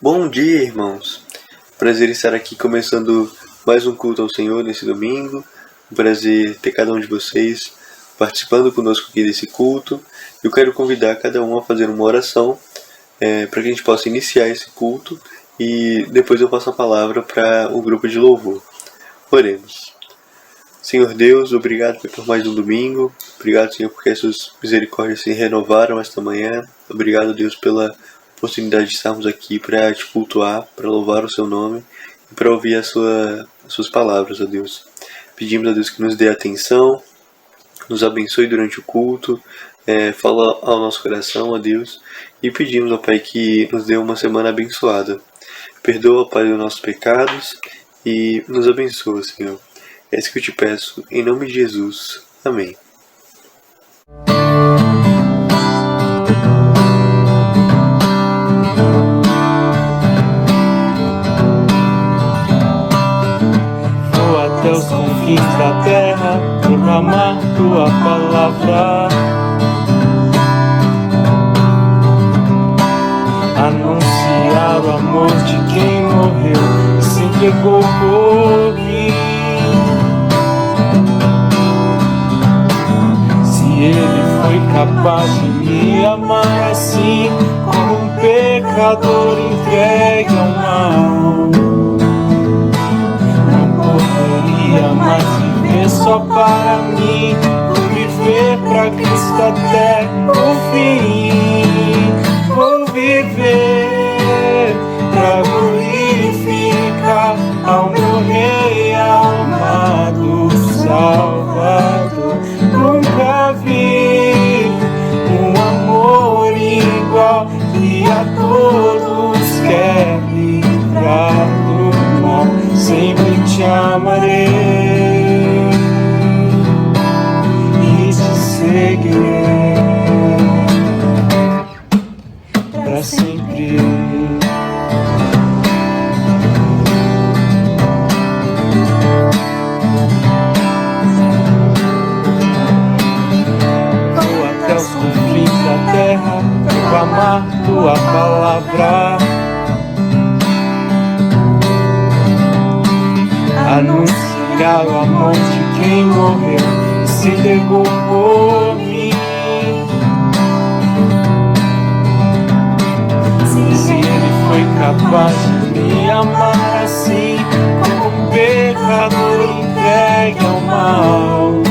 Bom dia, irmãos! Prazer estar aqui começando mais um culto ao Senhor nesse domingo. Um prazer ter cada um de vocês participando conosco aqui desse culto. Eu quero convidar cada um a fazer uma oração para que a gente possa iniciar esse culto e depois eu passo a palavra para o grupo de louvor. Oremos. Senhor Deus, obrigado por mais um domingo. Obrigado, Senhor, porque as suas misericórdias se renovaram esta manhã. Obrigado, Deus, pela oportunidade de estarmos aqui para te cultuar, para louvar o seu nome e para ouvir as suas palavras, ó Deus. Pedimos a Deus que nos dê atenção, nos abençoe durante o culto, fala ao nosso coração, ó Deus, e pedimos, ó Pai, que nos dê uma semana abençoada. Perdoa, Pai, os nossos pecados e nos abençoa, Senhor. É isso que eu te peço, em nome de Jesus. Amém. Vou até os confins da terra, proclamar tua palavra, anunciar o amor de quem morreu e se entregou por mim. Se ele foi capaz de me amar assim, como um pecador entregue ao mal, poderia mais viver só para mim, vou viver pra Cristo até o fim. Vou viver pra glorificar ao meu Rei amado Salvador. Nunca vi um amor igual que a todos quer livrar do mal. Sempre te amarei e te seguirei para sempre. Vou até os confins da terra, proclamar tua palavra, anunciar o amor de quem morreu e se entregou por mim. Se ele foi capaz de me amar assim, como um pecador entregue ao mal,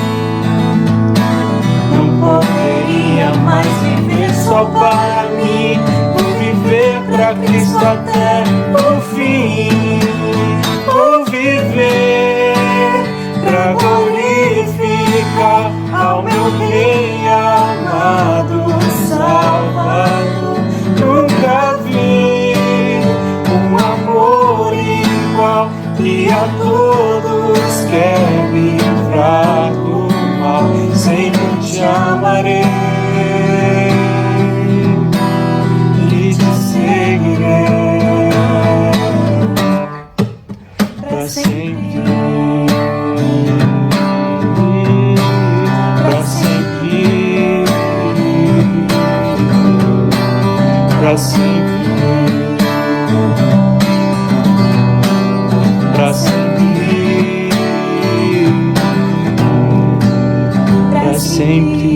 não poderia mais viver só para mim, vou viver pra Cristo até o fim. Vou viver pra glorificar ao meu Rei amado Salvador. Nunca vi um amor igual que a todos quer livrar do mal. Sempre te amarei e te seguirei pra sempre, pra sempre, pra sempre, pra sempre, pra sempre.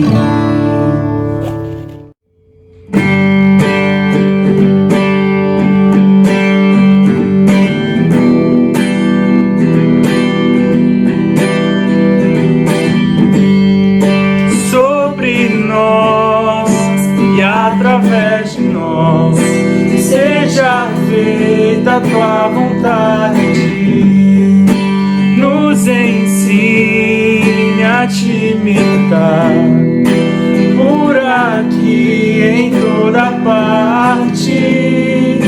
Sobre nós e através de nós, seja feita a tua vontade. Nos ensine a te imitar, por aqui em toda parte.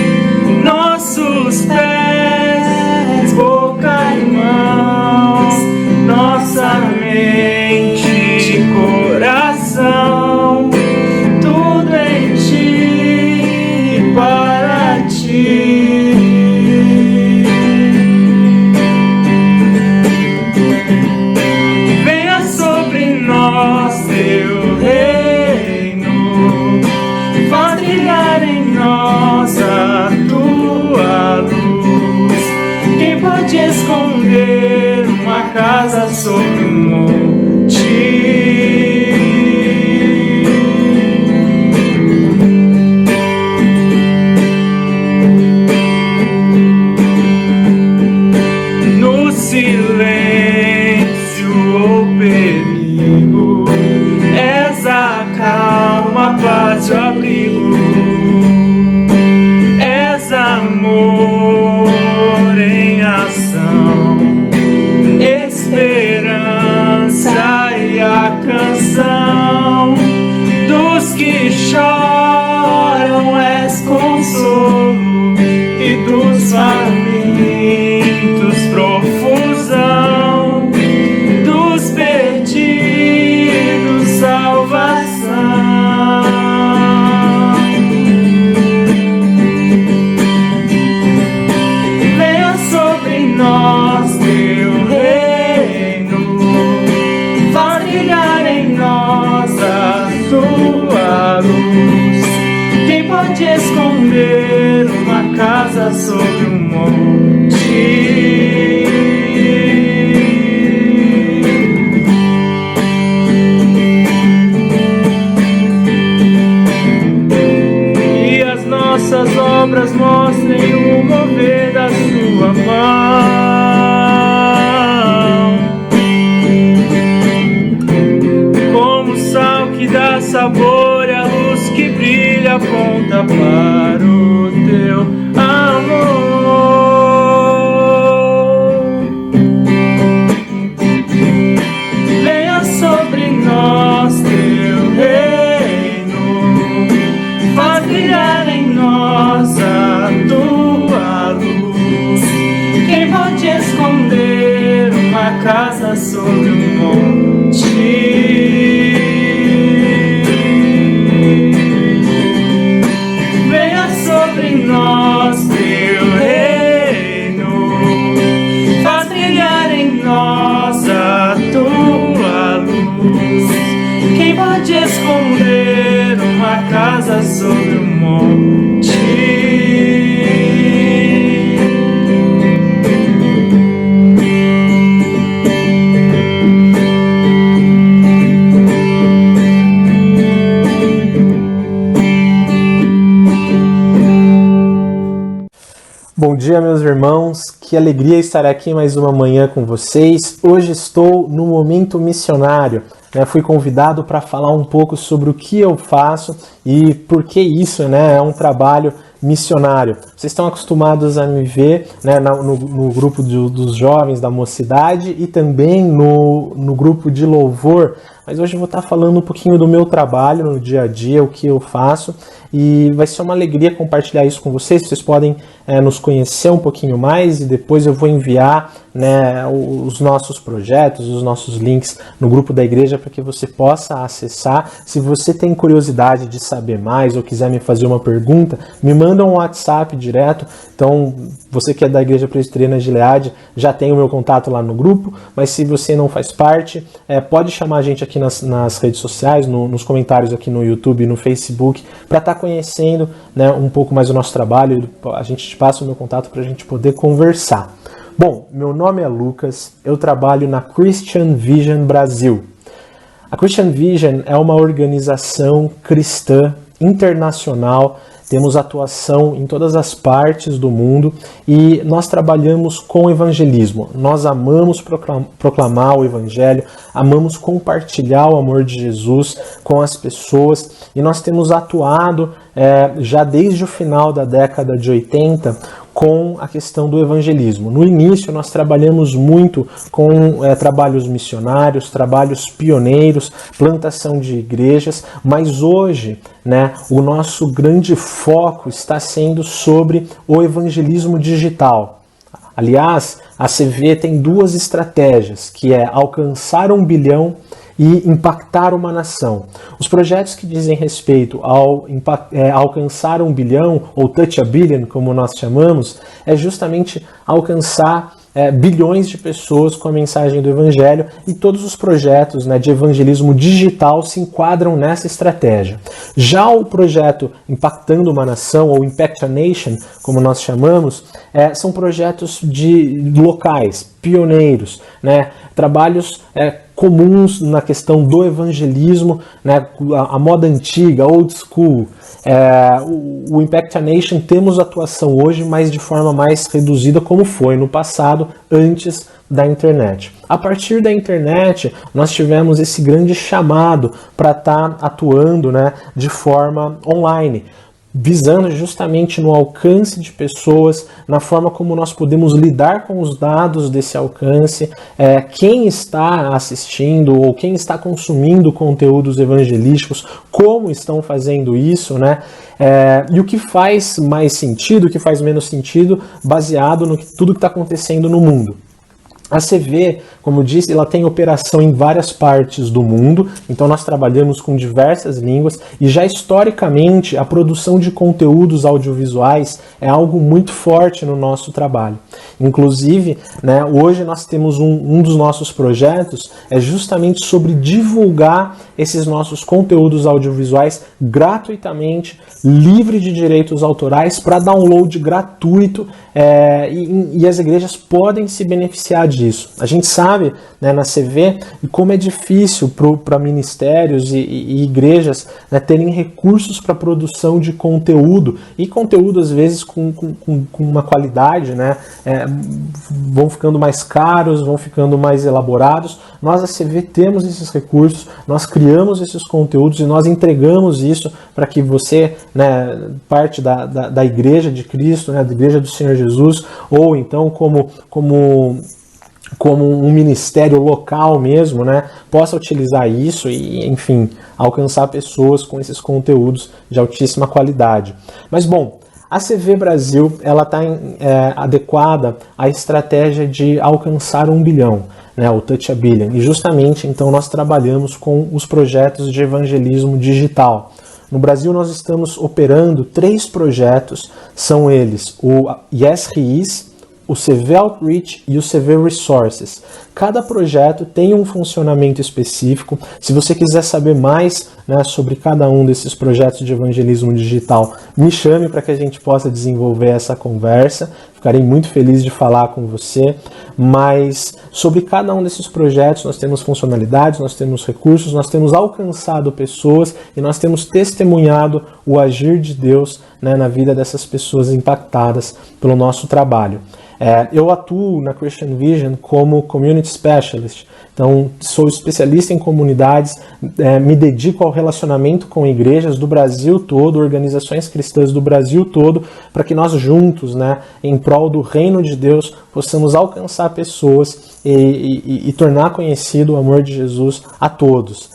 Nossos pés, boca e mãos, nossa mente e coração, tudo em ti e para ti. Venha sobre nós teu reino, pode esconder uma casa sobre um monte? E as nossas obras mostrem o mover da sua mão, como o sal que dá sabor e a luz que brilha aponta para o teu amor. Venha sobre nós teu reino, faz brilhar em nós a tua luz. Quem pode esconder uma casa sobre um monte? Nós, teu reino, faz brilhar em nós a tua luz. Quem pode esconder uma casa sobre um monte? Bom dia, meus irmãos, que alegria estar aqui mais uma manhã com vocês. Hoje estou no Momento Missionário, fui convidado para falar um pouco sobre o que eu faço e por que isso é um trabalho missionário. Vocês estão acostumados a me ver no grupo dos jovens da mocidade e também no grupo de louvor, mas hoje eu vou estar falando um pouquinho do meu trabalho no dia a dia, o que eu faço, e vai ser uma alegria compartilhar isso com vocês. Vocês podem nos conhecer um pouquinho mais e depois eu vou enviar os nossos projetos, os nossos links no grupo da igreja para que você possa acessar. Se você tem curiosidade de saber mais ou quiser me fazer uma pergunta, me manda um WhatsApp direto. Então, você que é da Igreja Presbiteriana Gilead já tem o meu contato lá no grupo, mas se você não faz parte, pode chamar a gente aqui nas redes sociais, nos comentários aqui no YouTube e no Facebook, para estar conhecendo um pouco mais o nosso trabalho. A gente te passa o meu contato para a gente poder conversar. Bom, meu nome é Lucas, eu trabalho na Christian Vision Brasil. A Christian Vision é uma organização cristã internacional, temos atuação em todas as partes do mundo e nós trabalhamos com evangelismo. Nós amamos proclamar o evangelho, amamos compartilhar o amor de Jesus com as pessoas e nós temos atuado já desde o final da década de 80 com a questão do evangelismo. No início nós trabalhamos muito com trabalhos missionários, trabalhos pioneiros, plantação de igrejas, mas hoje o nosso grande foco está sendo sobre o evangelismo digital. Aliás, a CV tem duas estratégias, que é alcançar 1 bilhão e impactar uma nação. Os projetos que dizem respeito ao alcançar 1 bilhão, ou touch a billion, como nós chamamos, é justamente alcançar bilhões de pessoas com a mensagem do Evangelho, e todos os projetos de evangelismo digital se enquadram nessa estratégia. Já o projeto Impactando uma Nação, ou Impact a Nation, como nós chamamos, são projetos locais, pioneiros, trabalhos comuns na questão do evangelismo, a moda antiga, old school. O Impact a Nation temos atuação hoje, mas de forma mais reduzida, como foi no passado, antes da internet. A partir da internet, nós tivemos esse grande chamado para estar atuando de forma online, visando justamente no alcance de pessoas, na forma como nós podemos lidar com os dados desse alcance, quem está assistindo ou quem está consumindo conteúdos evangelísticos, como estão fazendo isso, e o que faz mais sentido, o que faz menos sentido, baseado no tudo que está acontecendo no mundo. A CV, como disse, ela tem operação em várias partes do mundo, então nós trabalhamos com diversas línguas e já historicamente a produção de conteúdos audiovisuais é algo muito forte no nosso trabalho. Inclusive, né, hoje nós temos um dos nossos projetos é justamente sobre divulgar esses nossos conteúdos audiovisuais gratuitamente, livre de direitos autorais, para download gratuito, e as igrejas podem se beneficiar disso. A gente sabe, né, na CV como é difícil para ministérios e igrejas, né, terem recursos para produção de conteúdo, e conteúdo às vezes com uma qualidade, né, vão ficando mais caros, vão ficando mais elaborados. Nós, a CV, temos esses recursos, nós criamos esses conteúdos e nós entregamos isso para que você, né, parte da Igreja de Cristo, né, da Igreja do Senhor Jesus, ou então como um ministério local mesmo, né, possa utilizar isso e, enfim, alcançar pessoas com esses conteúdos de altíssima qualidade. Mas, bom, a CV Brasil ela está adequada à estratégia de alcançar 1 bilhão, né, o Touch a Billion. E justamente, então, nós trabalhamos com os projetos de evangelismo digital. No Brasil, nós estamos operando 3 projetos, são eles o Yes He o CV Outreach e o CV Resources. Cada projeto tem um funcionamento específico. Se você quiser saber mais, né, sobre cada um desses projetos de evangelismo digital, me chame para que a gente possa desenvolver essa conversa. Ficarei muito feliz de falar com você. Mas sobre cada um desses projetos nós temos funcionalidades, nós temos recursos, nós temos alcançado pessoas e nós temos testemunhado o agir de Deus, né, na vida dessas pessoas impactadas pelo nosso trabalho. Eu atuo na Christian Vision como Community Specialist, então sou especialista em comunidades, me dedico ao relacionamento com igrejas do Brasil todo, organizações cristãs do Brasil todo, para que nós juntos, né, em prol do reino de Deus, possamos alcançar pessoas e tornar conhecido o amor de Jesus a todos.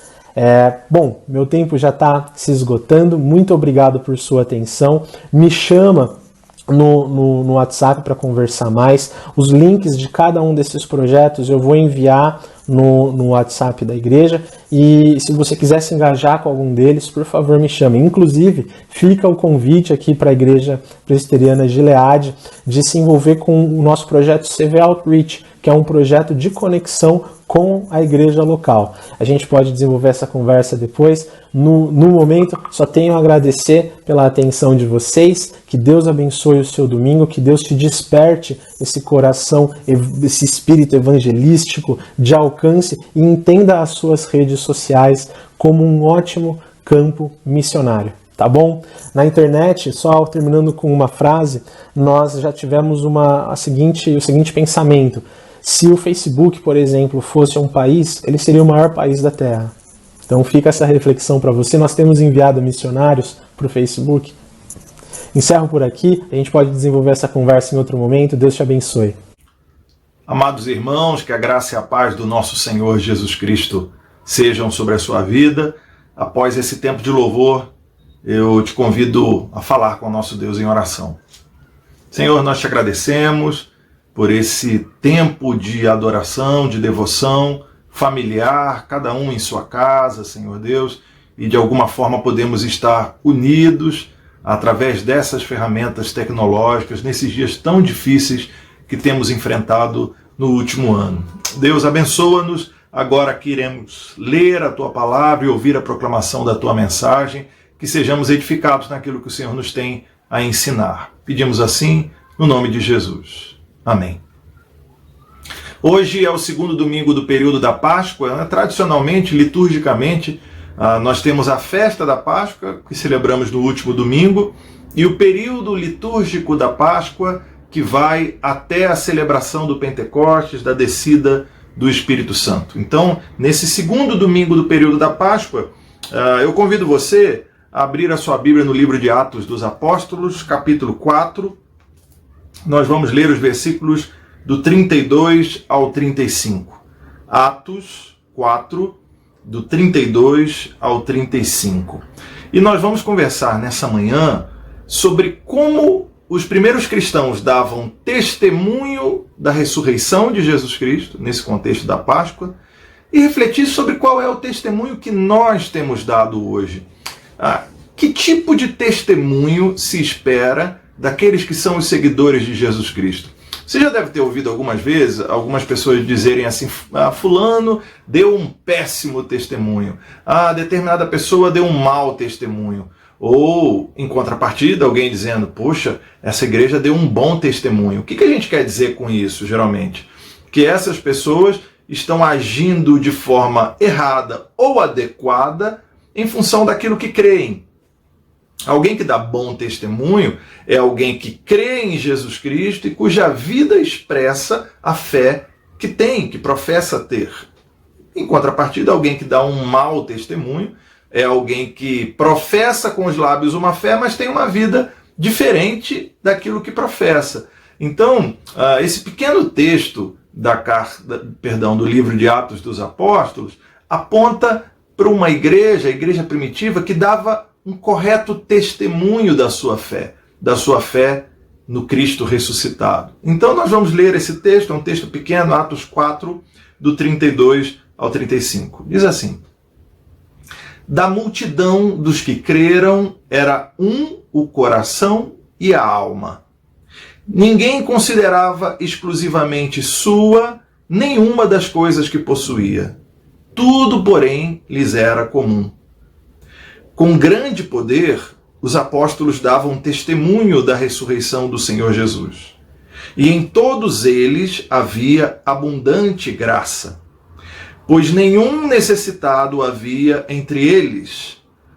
Bom, meu tempo já está se esgotando, muito obrigado por sua atenção, me chama no WhatsApp para conversar mais. Os links de cada um desses projetos eu vou enviar no WhatsApp da igreja, e se você quiser se engajar com algum deles, por favor me chame. Inclusive, fica o convite aqui para a Igreja Presbiteriana Gilead de se envolver com o nosso projeto CV Outreach, que é um projeto de conexão com a igreja local. A gente pode desenvolver essa conversa depois. No momento, só tenho a agradecer pela atenção de vocês, que Deus abençoe o seu domingo, que Deus te desperte esse coração, esse espírito evangelístico de alcance, e entenda as suas redes sociais como um ótimo campo missionário. Tá bom? Na internet, só terminando com uma frase, nós já tivemos o seguinte pensamento. Se o Facebook, por exemplo, fosse um país, ele seria o maior país da Terra. Então fica essa reflexão para você. Nós temos enviado missionários para o Facebook. Encerro por aqui, a gente pode desenvolver essa conversa em outro momento. Deus te abençoe. Amados irmãos, que a graça e a paz do nosso Senhor Jesus Cristo sejam sobre a sua vida. Após esse tempo de louvor, eu te convido a falar com o nosso Deus em oração. Senhor, nós te agradecemos por esse tempo de adoração, de devoção familiar, cada um em sua casa, Senhor Deus, e de alguma forma podemos estar unidos através dessas ferramentas tecnológicas nesses dias tão difíceis que temos enfrentado no último ano. Deus, abençoa-nos. Agora que iremos ler a Tua palavra e ouvir a proclamação da Tua mensagem, que sejamos edificados naquilo que o Senhor nos tem a ensinar. Pedimos assim, no nome de Jesus. Amém. Hoje é o segundo domingo do período da Páscoa. Tradicionalmente, liturgicamente, nós temos a festa da Páscoa, que celebramos no último domingo, e o período litúrgico da Páscoa, que vai até a celebração do Pentecostes, da descida do Espírito Santo. Então, nesse segundo domingo do período da Páscoa, eu convido você a abrir a sua Bíblia no livro de Atos dos Apóstolos, capítulo 4. Nós vamos ler os versículos do 32 ao 35. Atos 4, do 32 ao 35. E nós vamos conversar nessa manhã sobre como os primeiros cristãos davam testemunho da ressurreição de Jesus Cristo, nesse contexto da Páscoa, e refletir sobre qual é o testemunho que nós temos dado hoje. Que tipo de testemunho se espera daqueles que são os seguidores de Jesus Cristo? Você já deve ter ouvido algumas vezes algumas pessoas dizerem assim: fulano deu um péssimo testemunho, determinada pessoa deu um mau testemunho. Ou, em contrapartida, alguém dizendo: poxa, essa igreja deu um bom testemunho. O que a gente quer dizer com isso, geralmente? Que essas pessoas estão agindo de forma errada ou adequada em função daquilo que creem. Alguém que dá bom testemunho é alguém que crê em Jesus Cristo e cuja vida expressa a fé que tem, que professa ter. Em contrapartida, alguém que dá um mau testemunho é alguém que professa com os lábios uma fé, mas tem uma vida diferente daquilo que professa. Então, esse pequeno texto do livro de Atos dos Apóstolos, aponta para uma igreja, a igreja primitiva, que dava um correto testemunho da sua fé no Cristo ressuscitado. Então nós vamos ler esse texto, é um texto pequeno, Atos 4, do 32 ao 35. Diz assim: da multidão dos que creram era o coração e a alma. Ninguém considerava exclusivamente sua nenhuma das coisas que possuía. Tudo, porém, lhes era comum. Com grande poder, os apóstolos davam testemunho da ressurreição do Senhor Jesus. E em todos eles havia abundante graça, pois nenhum necessitado havia entre eles,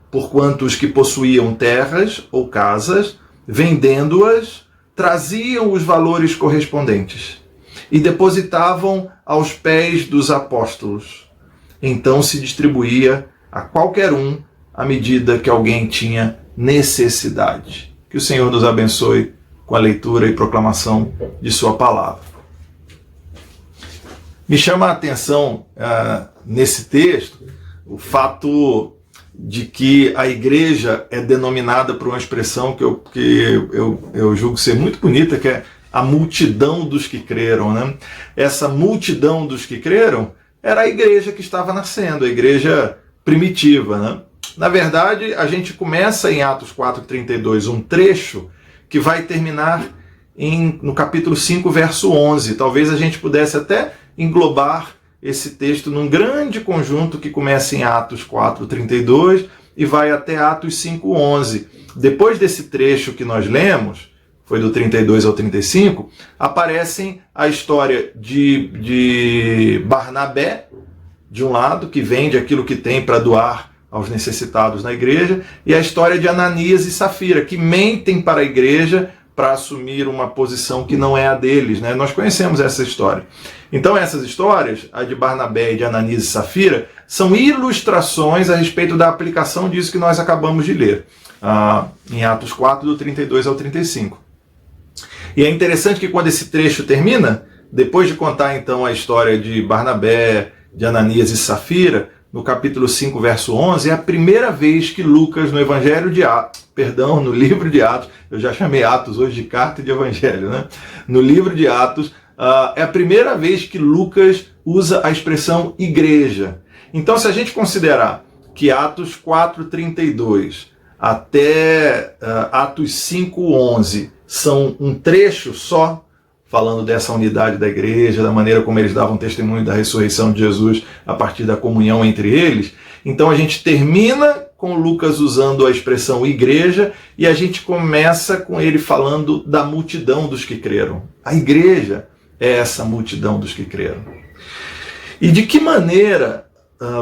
porquanto os que possuíam terras ou casas, vendendo-as, traziam os valores correspondentes e depositavam aos pés dos apóstolos. Então se distribuía a qualquer um à medida que alguém tinha necessidade. Que o Senhor nos abençoe com a leitura e proclamação de sua palavra. Me chama a atenção nesse texto o fato de que a igreja é denominada por uma expressão que eu julgo ser muito bonita, que é a multidão dos que creram, né? Essa multidão dos que creram era a igreja que estava nascendo, a igreja primitiva, né? Na verdade, a gente começa em Atos 4:32, um trecho que vai terminar no capítulo 5, verso 11. Talvez a gente pudesse até englobar esse texto num grande conjunto que começa em Atos 4:32 e vai até Atos 5:11. Depois desse trecho que nós lemos, foi do 32 ao 35, aparecem a história de Barnabé, de um lado, que vende aquilo que tem para doar aos necessitados na igreja, e a história de Ananias e Safira, que mentem para a igreja para assumir uma posição que não é a deles, né? Nós conhecemos essa história. Então essas histórias, a de Barnabé e de Ananias e Safira, são ilustrações a respeito da aplicação disso que nós acabamos de ler, em Atos 4, do 32 ao 35. E é interessante que quando esse trecho termina, depois de contar então a história de Barnabé, de Ananias e Safira, no capítulo 5, verso 11, é a primeira vez que Lucas, no no livro de Atos, eu já chamei Atos hoje de carta e de evangelho, né? No livro de Atos, é a primeira vez que Lucas usa a expressão igreja. Então, se a gente considerar que Atos 4:32 até Atos 5:11 são um trecho só, falando dessa unidade da igreja, da maneira como eles davam testemunho da ressurreição de Jesus a partir da comunhão entre eles. Então a gente termina com Lucas usando a expressão igreja e a gente começa com ele falando da multidão dos que creram. A igreja é essa multidão dos que creram. E de que maneira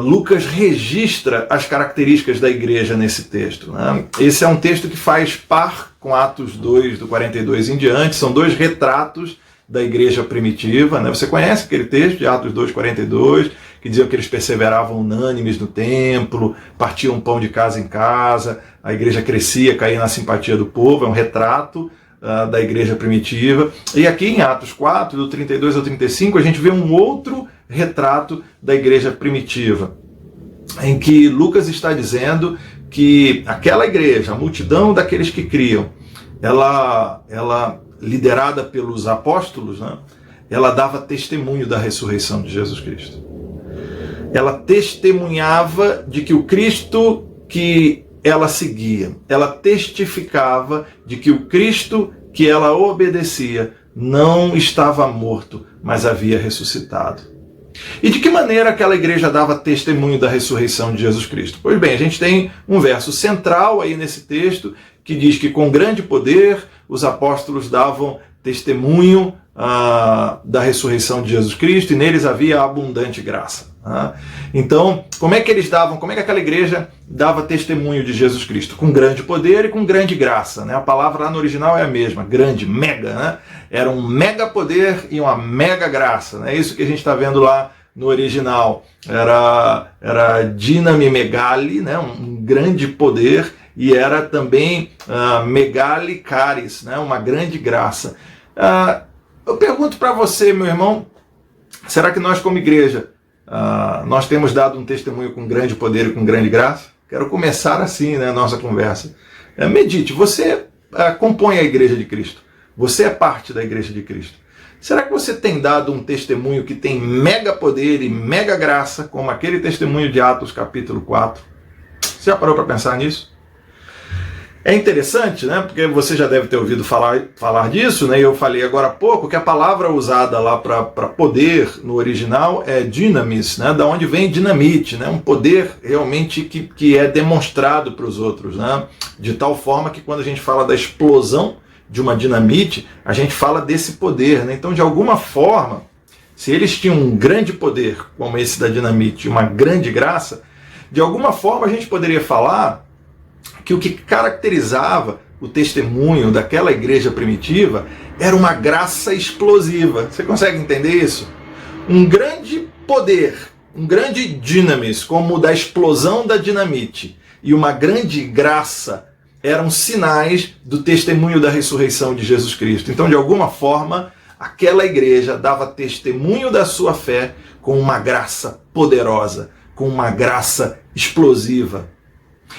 Lucas registra as características da igreja nesse texto, né? Esse é um texto que faz par com Atos 2, do 42 em diante, são dois retratos da igreja primitiva, né? Você conhece aquele texto de Atos 2, 42, que dizia que eles perseveravam unânimes no templo, partiam pão de casa em casa, a igreja crescia, caía na simpatia do povo, é um retrato da igreja primitiva. E aqui em Atos 4, do 32 ao 35, a gente vê um outro retrato da igreja primitiva, em que Lucas está dizendo que aquela igreja, a multidão daqueles que criam, ela liderada pelos apóstolos, né, ela dava testemunho da ressurreição de Jesus Cristo. Ela testemunhava de que o Cristo que ela seguia, ela testificava de que o Cristo que ela obedecia não estava morto, mas havia ressuscitado. E de que maneira aquela igreja dava testemunho da ressurreição de Jesus Cristo? Pois bem, a gente tem um verso central aí nesse texto que diz que com grande poder os apóstolos davam testemunho da ressurreição de Jesus Cristo e neles havia abundante graça. Então, como é que aquela igreja dava testemunho de Jesus Cristo? Com grande poder e com grande graça. Né? A palavra lá no original é a mesma, grande, mega. Né? Era um mega poder e uma mega graça. É, né? Isso que a gente está vendo lá no original. Era dinami megali, né? Um grande poder, e era também megali charis, né? Uma grande graça. Eu pergunto para você, meu irmão, será que nós como igreja nós temos dado um testemunho com grande poder e com grande graça? Quero começar assim, né, a nossa conversa. Medite, você compõe a igreja de Cristo. Você é parte da igreja de Cristo. Será que você tem dado um testemunho que tem mega poder e mega graça, como aquele testemunho de Atos capítulo 4? Você já parou para pensar nisso? É interessante, né? Porque você já deve ter ouvido falar disso, né? Eu falei agora há pouco que a palavra usada lá para poder no original é dynamis, né? Da onde vem dinamite, né? Um poder realmente que é demonstrado para os outros, né? De tal forma que quando a gente fala da explosão de uma dinamite, a gente fala desse poder, né? Então, de alguma forma, se eles tinham um grande poder, como esse da dinamite, e uma grande graça, de alguma forma a gente poderia falar que o que caracterizava o testemunho daquela igreja primitiva era uma graça explosiva. Você consegue entender isso? Um grande poder, um grande dynamis, como o da explosão da dinamite, e uma grande graça eram sinais do testemunho da ressurreição de Jesus Cristo. Então, de alguma forma, aquela igreja dava testemunho da sua fé com uma graça poderosa, com uma graça explosiva.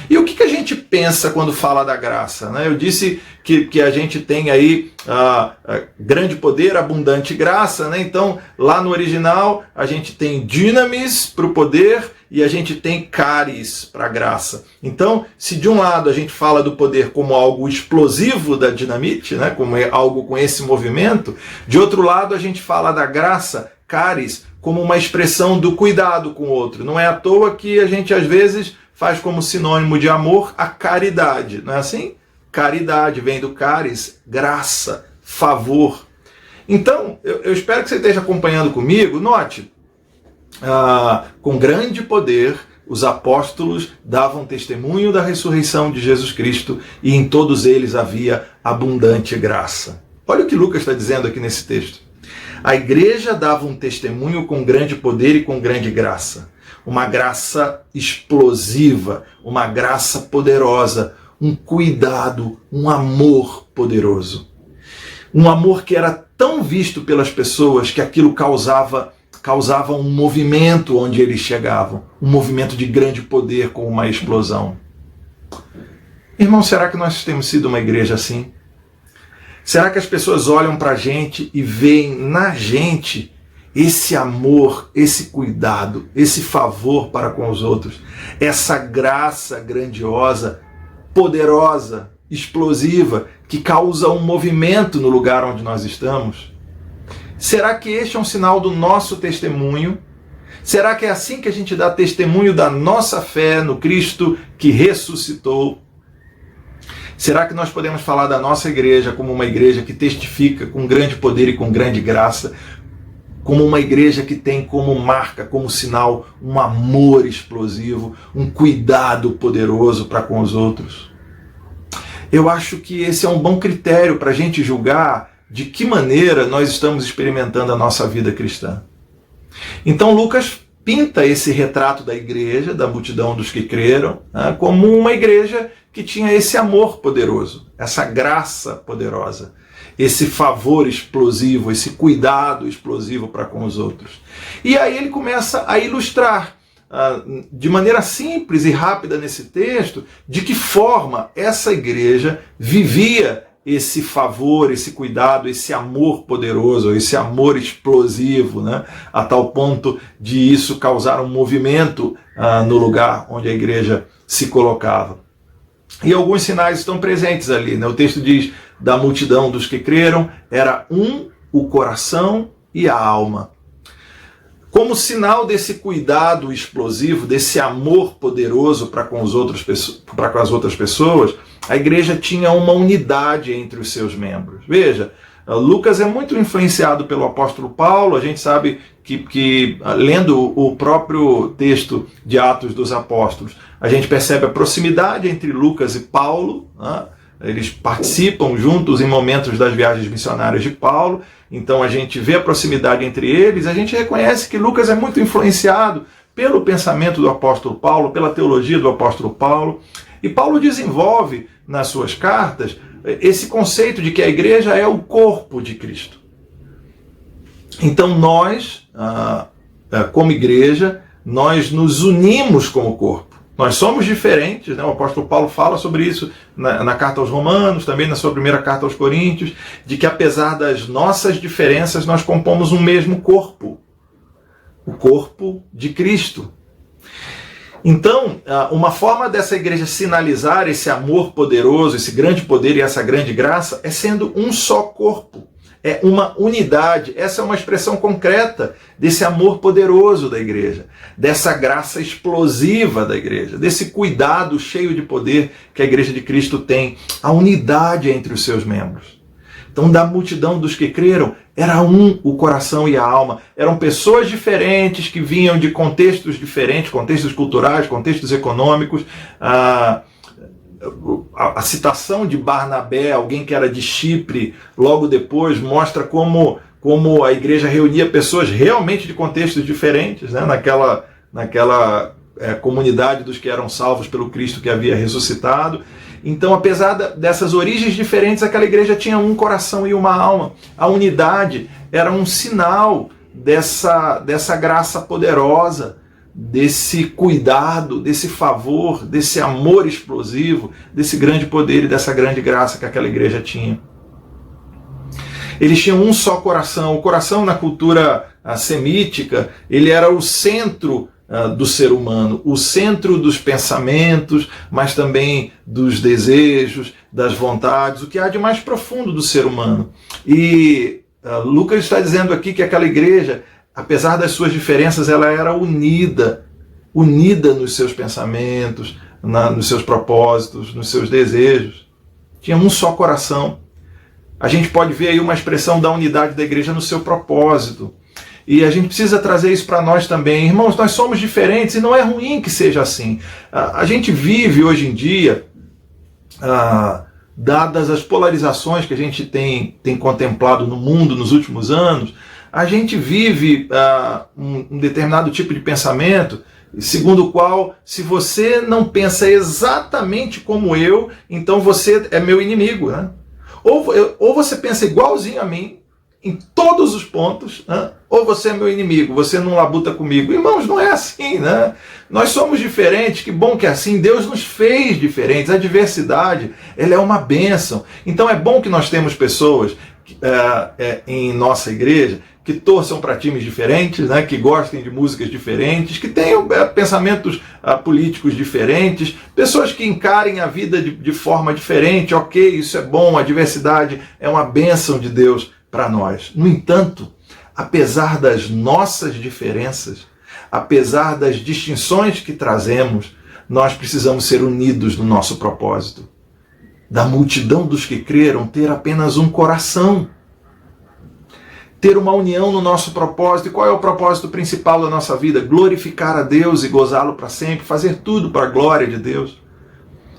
E o que a gente pensa quando fala da graça? Né? Eu disse que a gente tem aí grande poder, abundante graça. Né? Então, lá no original, a gente tem dynamis para o poder e a gente tem charis para a graça. Então, se de um lado a gente fala do poder como algo explosivo da dinamite, né? Como algo com esse movimento, de outro lado a gente fala da graça, charis, como uma expressão do cuidado com o outro. Não é à toa que a gente às vezes faz como sinônimo de amor a caridade, não é assim? Caridade vem do charis, graça, favor. Então, eu espero que você esteja acompanhando comigo. Note, com grande poder, os apóstolos davam testemunho da ressurreição de Jesus Cristo e em todos eles havia abundante graça. Olha o que Lucas está dizendo aqui nesse texto. A igreja dava um testemunho com grande poder e com grande graça. Uma graça explosiva, uma graça poderosa, um cuidado, um amor poderoso. Um amor que era tão visto pelas pessoas que aquilo causava um movimento onde eles chegavam. Um movimento de grande poder com uma explosão. Irmão, será que nós temos sido uma igreja assim? Será que as pessoas olham para a gente e veem na gente esse amor, esse cuidado, esse favor para com os outros, essa graça grandiosa, poderosa, explosiva, que causa um movimento no lugar onde nós estamos? Será que este é um sinal do nosso testemunho? Será que é assim que a gente dá testemunho da nossa fé no Cristo que ressuscitou? Será que nós podemos falar da nossa igreja como uma igreja que testifica com grande poder e com grande graça, como uma igreja que tem como marca, como sinal, um amor explosivo, um cuidado poderoso para com os outros? Eu acho que esse é um bom critério para a gente julgar de que maneira nós estamos experimentando a nossa vida cristã. Então Lucas pinta esse retrato da igreja, da multidão dos que creram, como uma igreja que tinha esse amor poderoso, essa graça poderosa, esse favor explosivo, esse cuidado explosivo para com os outros. E aí ele começa a ilustrar, de maneira simples e rápida nesse texto, de que forma essa igreja vivia esse favor, esse cuidado, esse amor poderoso, esse amor explosivo, né? A tal ponto de isso causar um movimento no lugar onde a igreja se colocava. E alguns sinais estão presentes ali, né? O texto diz: da multidão dos que creram, era o coração e a alma. Como sinal desse cuidado explosivo, desse amor poderoso para com as outras pessoas, a igreja tinha uma unidade entre os seus membros. Veja, Lucas é muito influenciado pelo apóstolo Paulo. A gente sabe que lendo o próprio texto de Atos dos Apóstolos, a gente percebe a proximidade entre Lucas e Paulo, né? Eles participam juntos em momentos das viagens missionárias de Paulo, então a gente vê a proximidade entre eles, a gente reconhece que Lucas é muito influenciado pelo pensamento do apóstolo Paulo, pela teologia do apóstolo Paulo, e Paulo desenvolve nas suas cartas esse conceito de que a igreja é o corpo de Cristo. Então nós, como igreja, nós nos unimos como corpo. Nós somos diferentes, né? O apóstolo Paulo fala sobre isso na carta aos Romanos, também na sua primeira carta aos Coríntios, de que apesar das nossas diferenças, nós compomos um mesmo corpo, o corpo de Cristo. Então, uma forma dessa igreja sinalizar esse amor poderoso, esse grande poder e essa grande graça, é sendo um só corpo. É uma unidade. Essa é uma expressão concreta desse amor poderoso da igreja, dessa graça explosiva da igreja, desse cuidado cheio de poder que a igreja de Cristo tem, a unidade entre os seus membros. Então, da multidão dos que creram, era o coração e a alma. Eram pessoas diferentes que vinham de contextos diferentes, contextos culturais, contextos econômicos. A citação de Barnabé, alguém que era de Chipre, logo depois mostra como a igreja reunia pessoas realmente de contextos diferentes, né? naquela comunidade dos que eram salvos pelo Cristo que havia ressuscitado. Então, apesar dessas origens diferentes, aquela igreja tinha um coração e uma alma. A unidade era um sinal dessa graça poderosa, desse cuidado, desse favor, desse amor explosivo, desse grande poder e dessa grande graça que aquela igreja tinha. Eles tinham um só coração. O coração na cultura semítica, ele era o centro do ser humano, o centro dos pensamentos, mas também dos desejos, das vontades, o que há de mais profundo do ser humano. E Lucas está dizendo aqui que aquela igreja, apesar das suas diferenças, ela era unida nos seus pensamentos, nos seus propósitos, nos seus desejos. Tinha um só coração. A gente pode ver aí uma expressão da unidade da igreja no seu propósito. E a gente precisa trazer isso para nós também. Irmãos, nós somos diferentes e não é ruim que seja assim. A gente vive hoje em dia, dadas as polarizações que a gente tem contemplado no mundo nos últimos anos, a gente vive um determinado tipo de pensamento, segundo o qual, se você não pensa exatamente como eu, então você é meu inimigo, né? Ou você pensa igualzinho a mim, em todos os pontos, né? Ou você é meu inimigo, você não labuta comigo. Irmãos, não é assim, né? Nós somos diferentes, que bom que é assim. Deus nos fez diferentes. A diversidade, ela é uma bênção. Então é bom que nós temos pessoas em nossa igreja que torçam para times diferentes, né? Que gostem de músicas diferentes, que tenham pensamentos políticos diferentes, pessoas que encarem a vida de forma diferente. Ok, isso é bom, a diversidade é uma bênção de Deus para nós. No entanto, apesar das nossas diferenças, apesar das distinções que trazemos, nós precisamos ser unidos no nosso propósito. Da multidão dos que creram, ter apenas um coração. Ter uma união no nosso propósito. E qual é o propósito principal da nossa vida? Glorificar a Deus e gozá-lo para sempre, fazer tudo para a glória de Deus.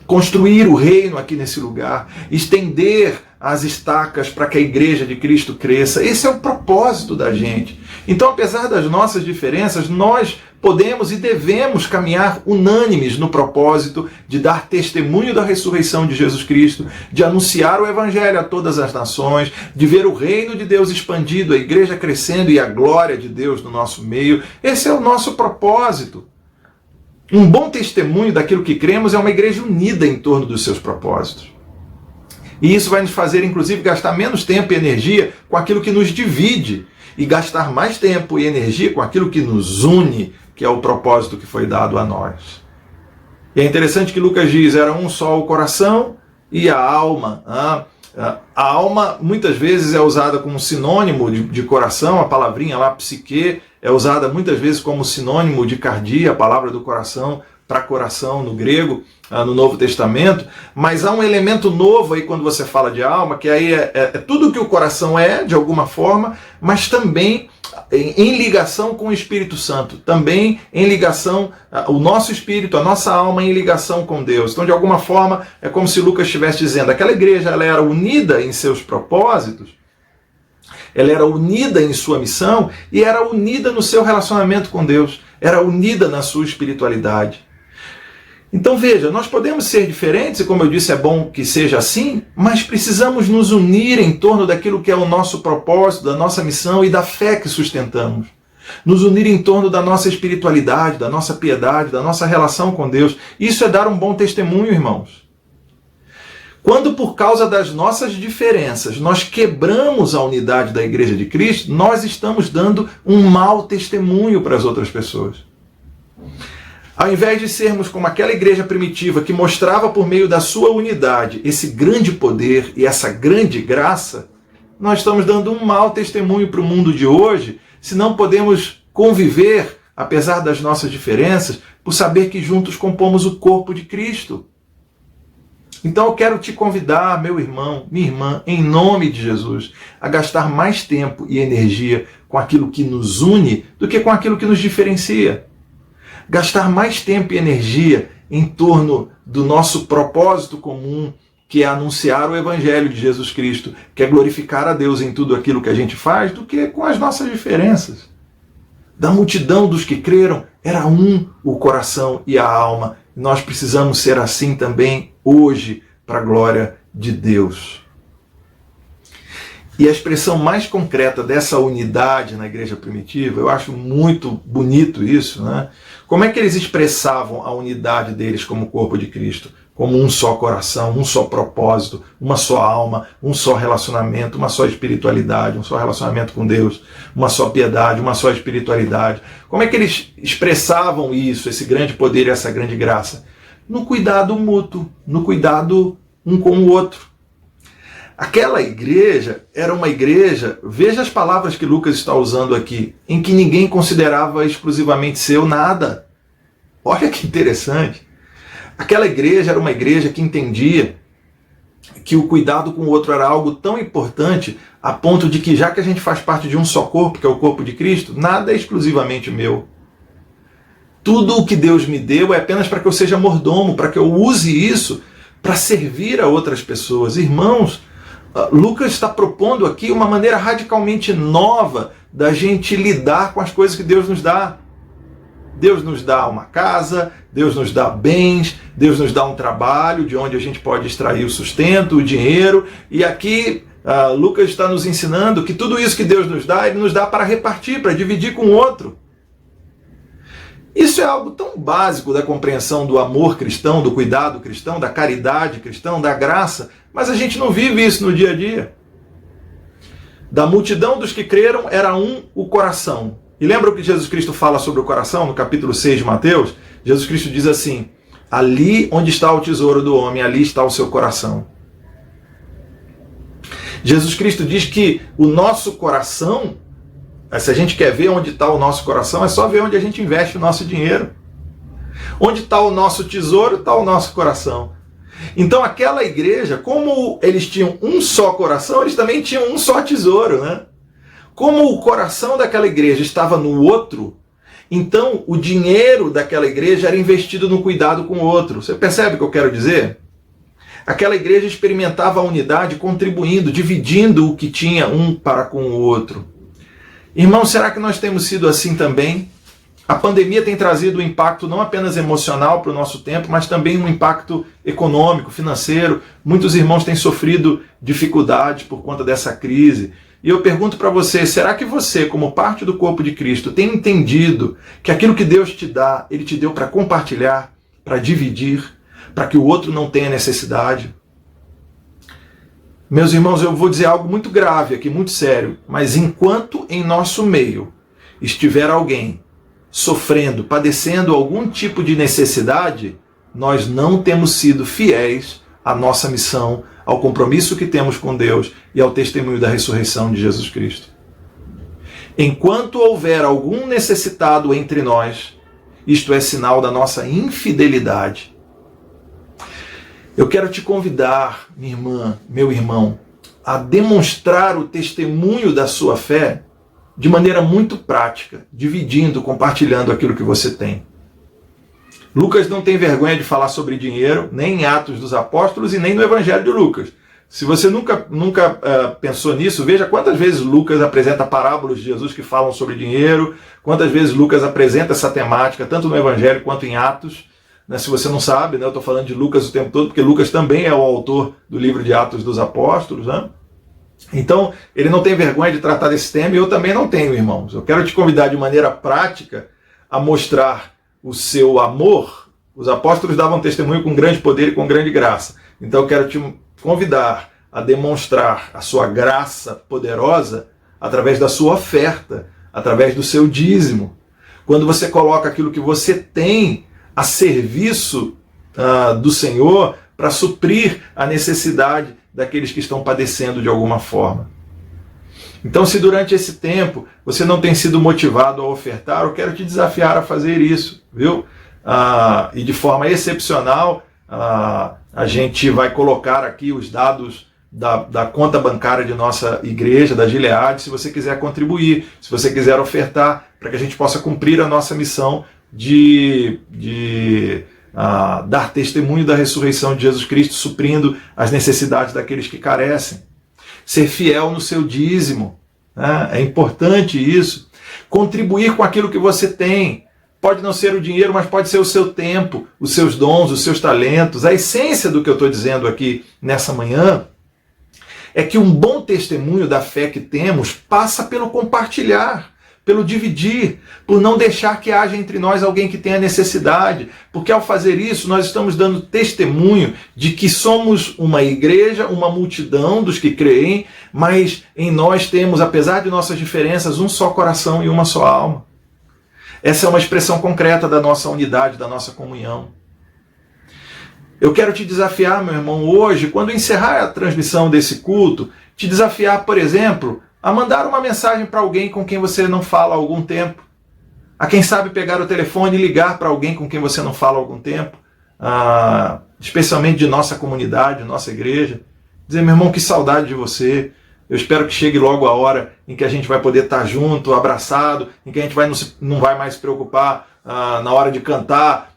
Construir o reino aqui nesse lugar, estender as estacas para que a igreja de Cristo cresça. Esse é o propósito da gente. Então, apesar das nossas diferenças, nós podemos e devemos caminhar unânimes no propósito de dar testemunho da ressurreição de Jesus Cristo, de anunciar o Evangelho a todas as nações, de ver o reino de Deus expandido, a igreja crescendo e a glória de Deus no nosso meio. Esse é o nosso propósito. Um bom testemunho daquilo que cremos é uma igreja unida em torno dos seus propósitos. E isso vai nos fazer, inclusive, gastar menos tempo e energia com aquilo que nos divide e gastar mais tempo e energia com aquilo que nos une, que é o propósito que foi dado a nós. E é interessante que Lucas diz, era um só o coração e a alma. A alma muitas vezes é usada como sinônimo de coração, a palavrinha lá, psique, é usada muitas vezes como sinônimo de cardia, a palavra do coração, para coração no grego, no Novo Testamento, mas há um elemento novo aí quando você fala de alma, que aí é tudo que o coração é, de alguma forma, mas também em ligação com o Espírito Santo, também em ligação, o nosso espírito, a nossa alma em ligação com Deus. Então, de alguma forma, é como se Lucas estivesse dizendo, aquela igreja ela era unida em seus propósitos, ela era unida em sua missão e era unida no seu relacionamento com Deus, era unida na sua espiritualidade. Então veja, nós podemos ser diferentes, e como eu disse, é bom que seja assim, mas precisamos nos unir em torno daquilo que é o nosso propósito, da nossa missão e da fé que sustentamos. Nos unir em torno da nossa espiritualidade, da nossa piedade, da nossa relação com Deus. Isso é dar um bom testemunho, irmãos. Quando por causa das nossas diferenças nós quebramos a unidade da Igreja de Cristo, nós estamos dando um mau testemunho para as outras pessoas. Ao invés de sermos como aquela igreja primitiva que mostrava por meio da sua unidade esse grande poder e essa grande graça, nós estamos dando um mau testemunho para o mundo de hoje, se não podemos conviver, apesar das nossas diferenças, por saber que juntos compomos o corpo de Cristo. Então eu quero te convidar, meu irmão, minha irmã, em nome de Jesus, a gastar mais tempo e energia com aquilo que nos une do que com aquilo que nos diferencia. Gastar mais tempo e energia em torno do nosso propósito comum, que é anunciar o Evangelho de Jesus Cristo, que é glorificar a Deus em tudo aquilo que a gente faz, do que com as nossas diferenças. Da multidão dos que creram, era um o coração e a alma. Nós precisamos ser assim também hoje, para a glória de Deus. E a expressão mais concreta dessa unidade na igreja primitiva, eu acho muito bonito isso, né? Como é que eles expressavam a unidade deles como corpo de Cristo? Como um só coração, um só propósito, uma só alma, um só relacionamento, uma só espiritualidade, um só relacionamento com Deus, uma só piedade, uma só espiritualidade. Como é que eles expressavam isso, esse grande poder e essa grande graça? No cuidado mútuo, no cuidado um com o outro. Aquela igreja era uma igreja, veja as palavras que Lucas está usando aqui, em que ninguém considerava exclusivamente seu nada. Olha que interessante. Aquela igreja era uma igreja que entendia que o cuidado com o outro era algo tão importante a ponto de que, já que a gente faz parte de um só corpo, que é o corpo de Cristo, nada é exclusivamente meu. Tudo o que Deus me deu é apenas para que eu seja mordomo, para que eu use isso para servir a outras pessoas. Irmãos, Lucas está propondo aqui uma maneira radicalmente nova da gente lidar com as coisas que Deus nos dá. Deus nos dá uma casa, Deus nos dá bens, Deus nos dá um trabalho de onde a gente pode extrair o sustento, o dinheiro. E aqui Lucas está nos ensinando que tudo isso que Deus nos dá, Ele nos dá para repartir, para dividir com o outro. Isso é algo tão básico da compreensão do amor cristão, do cuidado cristão, da caridade cristã, da graça, mas a gente não vive isso no dia a dia. Da multidão dos que creram era um o coração. E lembra o que Jesus Cristo fala sobre o coração no capítulo 6 de Mateus? Jesus Cristo diz assim, ali onde está o tesouro do homem, ali está o seu coração. Jesus Cristo diz que o nosso coração, se a gente quer ver onde está o nosso coração, é só ver onde a gente investe o nosso dinheiro. Onde está o nosso tesouro, está o nosso coração. Então aquela igreja, como eles tinham um só coração, eles também tinham um só tesouro, né? Como o coração daquela igreja estava no outro, então o dinheiro daquela igreja era investido no cuidado com o outro. Você percebe o que eu quero dizer? Aquela igreja experimentava a unidade contribuindo, dividindo o que tinha um para com o outro. Irmão, será que nós temos sido assim também? A pandemia tem trazido um impacto não apenas emocional para o nosso tempo, mas também um impacto econômico, financeiro. Muitos irmãos têm sofrido dificuldades por conta dessa crise. E eu pergunto para você, será que você, como parte do corpo de Cristo, tem entendido que aquilo que Deus te dá, Ele te deu para compartilhar, para dividir, para que o outro não tenha necessidade? Meus irmãos, eu vou dizer algo muito grave aqui, muito sério, mas enquanto em nosso meio estiver alguém sofrendo, padecendo algum tipo de necessidade, nós não temos sido fiéis à nossa missão, ao compromisso que temos com Deus e ao testemunho da ressurreição de Jesus Cristo. Enquanto houver algum necessitado entre nós, isto é sinal da nossa infidelidade. Eu quero te convidar, minha irmã, meu irmão, a demonstrar o testemunho da sua fé de maneira muito prática, dividindo, compartilhando aquilo que você tem. Lucas não tem vergonha de falar sobre dinheiro, nem em Atos dos Apóstolos e nem no Evangelho de Lucas. Se você nunca pensou nisso, veja quantas vezes Lucas apresenta parábolas de Jesus que falam sobre dinheiro, quantas vezes Lucas apresenta essa temática, tanto no Evangelho quanto em Atos. Se você não sabe, eu estou falando de Lucas o tempo todo, porque Lucas também é o autor do livro de Atos dos Apóstolos. Então, ele não tem vergonha de tratar desse tema, e eu também não tenho, irmãos. Eu quero te convidar de maneira prática a mostrar o seu amor. Os apóstolos davam testemunho com grande poder e com grande graça. Então, eu quero te convidar a demonstrar a sua graça poderosa através da sua oferta, através do seu dízimo. Quando você coloca aquilo que você tem a serviço do Senhor para suprir a necessidade daqueles que estão padecendo de alguma forma. Então, se durante esse tempo você não tem sido motivado a ofertar, eu quero te desafiar a fazer isso, viu? E de forma excepcional, a gente vai colocar aqui os dados da conta bancária de nossa igreja, da Gilead, se você quiser contribuir, se você quiser ofertar, para que a gente possa cumprir a nossa missão de dar testemunho da ressurreição de Jesus Cristo, suprindo as necessidades daqueles que carecem. Ser fiel no seu dízimo, é importante isso. Contribuir com aquilo que você tem. Pode não ser o dinheiro, mas pode ser o seu tempo, os seus dons, os seus talentos. A essência do que eu estou dizendo aqui nessa manhã é que um bom testemunho da fé que temos passa pelo compartilhar, pelo dividir, por não deixar que haja entre nós alguém que tenha necessidade, porque ao fazer isso nós estamos dando testemunho de que somos uma igreja, uma multidão dos que creem, mas em nós temos, apesar de nossas diferenças, um só coração e uma só alma. Essa é uma expressão concreta da nossa unidade, da nossa comunhão. Eu quero te desafiar, meu irmão, hoje, quando encerrar a transmissão desse culto, te desafiar, por exemplo, a mandar uma mensagem para alguém com quem você não fala há algum tempo. A quem sabe pegar o telefone e ligar para alguém com quem você não fala há algum tempo, especialmente de nossa comunidade, nossa igreja. Dizer, meu irmão, que saudade de você. Eu espero que chegue logo a hora em que a gente vai poder estar junto, abraçado, em que a gente não vai mais se preocupar na hora de cantar,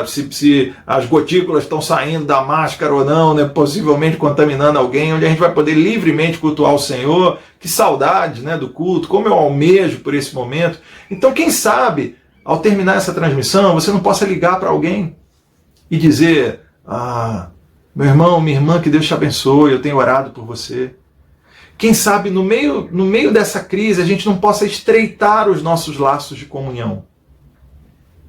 se as gotículas estão saindo da máscara ou não, né, possivelmente contaminando alguém, onde a gente vai poder livremente cultuar o Senhor. Que saudade, né, do culto, como eu almejo por esse momento. Então, quem sabe, ao terminar essa transmissão, você não possa ligar para alguém e dizer, meu irmão, minha irmã, que Deus te abençoe, eu tenho orado por você. Quem sabe, no meio dessa crise, a gente não possa estreitar os nossos laços de comunhão.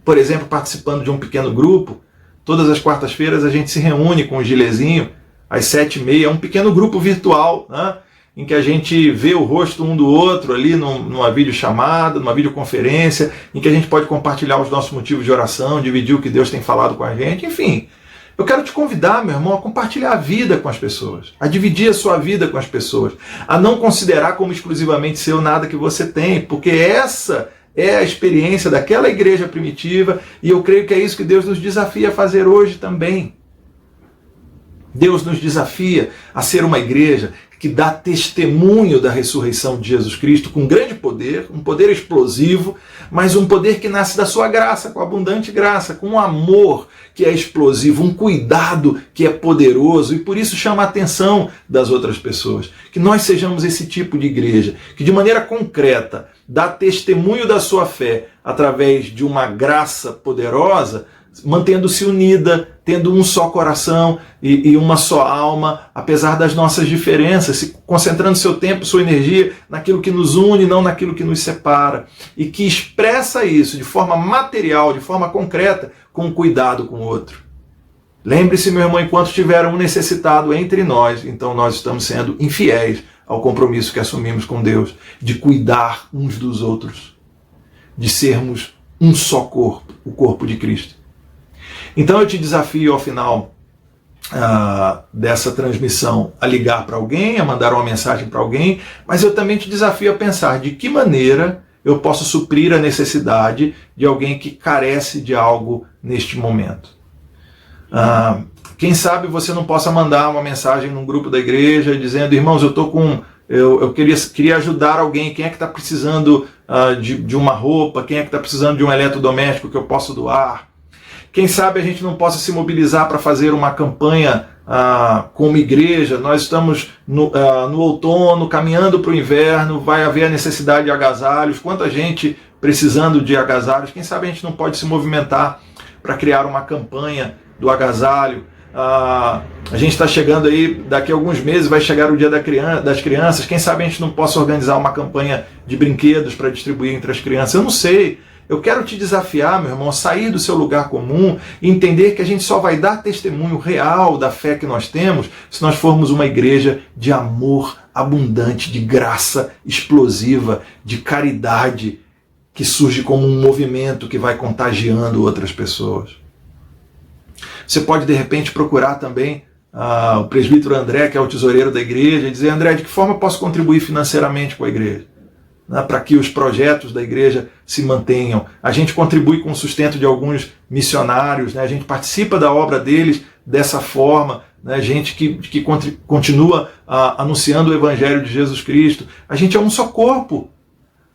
Por exemplo, participando de um pequeno grupo, todas as quartas-feiras a gente se reúne com o Gilezinho, às 7h30, um pequeno grupo virtual, né, em que a gente vê o rosto um do outro ali numa videochamada, numa videoconferência, em que a gente pode compartilhar os nossos motivos de oração, dividir o que Deus tem falado com a gente, enfim. Eu quero te convidar, meu irmão, a compartilhar a vida com as pessoas, a dividir a sua vida com as pessoas, a não considerar como exclusivamente seu nada que você tem, porque essa é a experiência daquela igreja primitiva, e eu creio que é isso que Deus nos desafia a fazer hoje também. Deus nos desafia a ser uma igreja que dá testemunho da ressurreição de Jesus Cristo com grande poder, um poder explosivo, mas um poder que nasce da sua graça, com abundante graça, com um amor que é explosivo, um cuidado que é poderoso e por isso chama a atenção das outras pessoas. Que nós sejamos esse tipo de igreja, que de maneira concreta dá testemunho da sua fé através de uma graça poderosa, mantendo-se unida, tendo um só coração e uma só alma, apesar das nossas diferenças, se concentrando seu tempo, sua energia naquilo que nos une, não naquilo que nos separa, e que expressa isso de forma material, de forma concreta, com cuidado com o outro. Lembre-se, meu irmão, enquanto tiver um necessitado entre nós, então nós estamos sendo infiéis ao compromisso que assumimos com Deus, de cuidar uns dos outros, de sermos um só corpo, o corpo de Cristo. Então eu te desafio ao final dessa transmissão a ligar para alguém, a mandar uma mensagem para alguém, mas eu também te desafio a pensar de que maneira eu posso suprir a necessidade de alguém que carece de algo neste momento. Quem sabe você não possa mandar uma mensagem num grupo da igreja dizendo: irmãos, eu queria ajudar alguém, quem é que está precisando de uma roupa, quem é que está precisando de um eletrodoméstico que eu posso doar? Quem sabe a gente não possa se mobilizar para fazer uma campanha como igreja. Nós estamos no outono, caminhando para o inverno, vai haver a necessidade de agasalhos, quanta gente precisando de agasalhos. Quem sabe a gente não pode se movimentar para criar uma campanha do agasalho. A gente está chegando aí, daqui a alguns meses vai chegar o dia das crianças, quem sabe a gente não possa organizar uma campanha de brinquedos para distribuir entre as crianças. Eu não sei, eu quero te desafiar, meu irmão, a sair do seu lugar comum e entender que a gente só vai dar testemunho real da fé que nós temos se nós formos uma igreja de amor abundante, de graça explosiva, de caridade que surge como um movimento que vai contagiando outras pessoas. Você pode, de repente, procurar também o presbítero André, que é o tesoureiro da igreja, e dizer: André, de que forma eu posso contribuir financeiramente com a igreja? Para que os projetos da igreja se mantenham. A gente contribui com o sustento de alguns missionários, a gente participa da obra deles dessa forma, gente que continua anunciando o Evangelho de Jesus Cristo. A gente é um só corpo.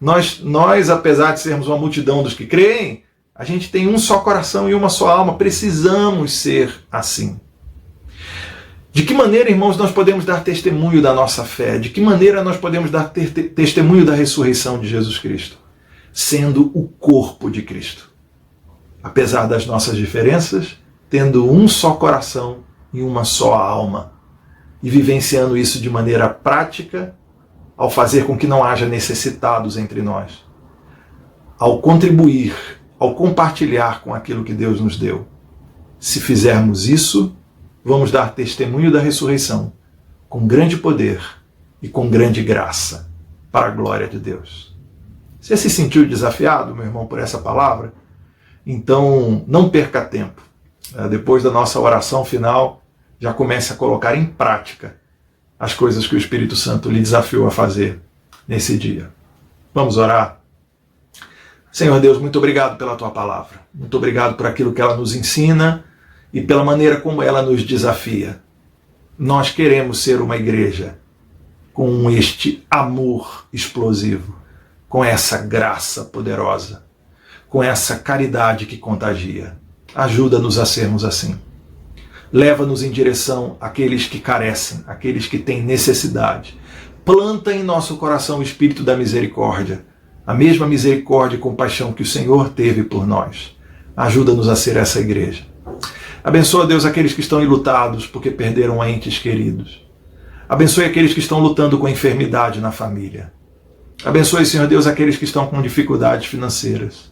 Nós, apesar de sermos uma multidão dos que creem, a gente tem um só coração e uma só alma. Precisamos ser assim. De que maneira, irmãos, nós podemos dar testemunho da nossa fé? De que maneira nós podemos dar testemunho da ressurreição de Jesus Cristo? Sendo o corpo de Cristo. Apesar das nossas diferenças, tendo um só coração e uma só alma. E vivenciando isso de maneira prática, ao fazer com que não haja necessitados entre nós. Ao contribuir, ao compartilhar com aquilo que Deus nos deu. Se fizermos isso, vamos dar testemunho da ressurreição, com grande poder e com grande graça, para a glória de Deus. Você se sentiu desafiado, meu irmão, por essa palavra? Então, não perca tempo. Depois da nossa oração final, já comece a colocar em prática as coisas que o Espírito Santo lhe desafiou a fazer nesse dia. Vamos orar? Senhor Deus, muito obrigado pela Tua palavra. Muito obrigado por aquilo que ela nos ensina e pela maneira como ela nos desafia. Nós queremos ser uma igreja com este amor explosivo, com essa graça poderosa, com essa caridade que contagia. Ajuda-nos a sermos assim. Leva-nos em direção àqueles que carecem, àqueles que têm necessidade. Planta em nosso coração o espírito da misericórdia, a mesma misericórdia e compaixão que o Senhor teve por nós. Ajuda-nos a ser essa igreja. Abençoa, Deus, aqueles que estão enlutados porque perderam entes queridos. Abençoe aqueles que estão lutando com enfermidade na família. Abençoe, Senhor Deus, aqueles que estão com dificuldades financeiras.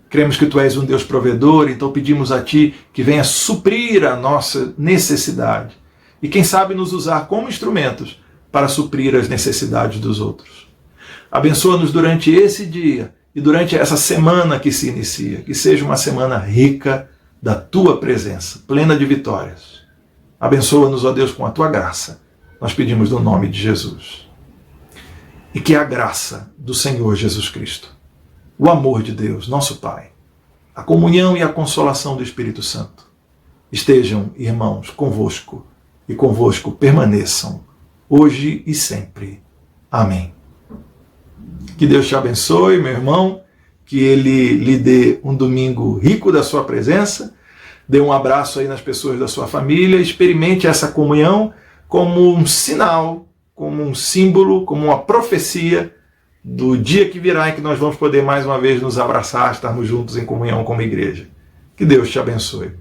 Cremos que Tu és um Deus provedor, então pedimos a Ti que venha suprir a nossa necessidade. E quem sabe nos usar como instrumentos para suprir as necessidades dos outros. Abençoa-nos durante esse dia e durante essa semana que se inicia. Que seja uma semana rica da Tua presença, plena de vitórias. Abençoa-nos, ó Deus, com a Tua graça. Nós pedimos no nome de Jesus. E que a graça do Senhor Jesus Cristo, o amor de Deus, nosso Pai, a comunhão e a consolação do Espírito Santo estejam, irmãos, convosco e convosco permaneçam, hoje e sempre. Amém. Que Deus te abençoe, meu irmão, que Ele lhe dê um domingo rico da sua presença, dê um abraço aí nas pessoas da sua família, experimente essa comunhão como um sinal, como um símbolo, como uma profecia do dia que virá em que nós vamos poder mais uma vez nos abraçar, estarmos juntos em comunhão como igreja. Que Deus te abençoe.